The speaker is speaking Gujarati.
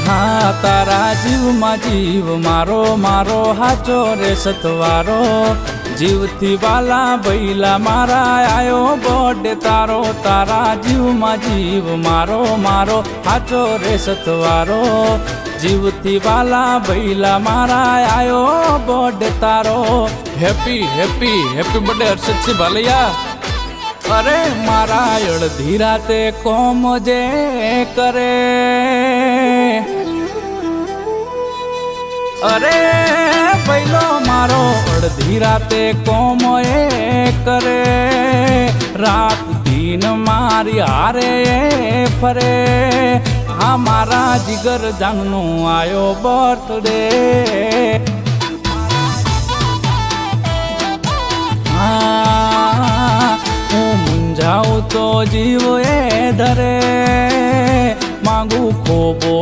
હા તારા જીવમાં જીવ મારો મારો હાચો રે સતવારો જીવથી વાલા ભૈલા મારા આયો બર્થડે તારો તારા જીવમાં જીવ મારો મારો હાચો રે સતવારો જીવથી વાલા ભૈલા મારા આયો બર્થડે તારો happy happy happy birthday Harshadsinh Bhalia અરે મારા અડધી રાતે કોમ જે કરે અરે પહેલો મારો અડધી રાતે કોમ એ કરે રાત દિન મારી હારે ફરે આ મારા જીગર જાનનો આયો બર્થડે હું મુંજાઉં તો જીવ એ ધરે માંગુ ખોબો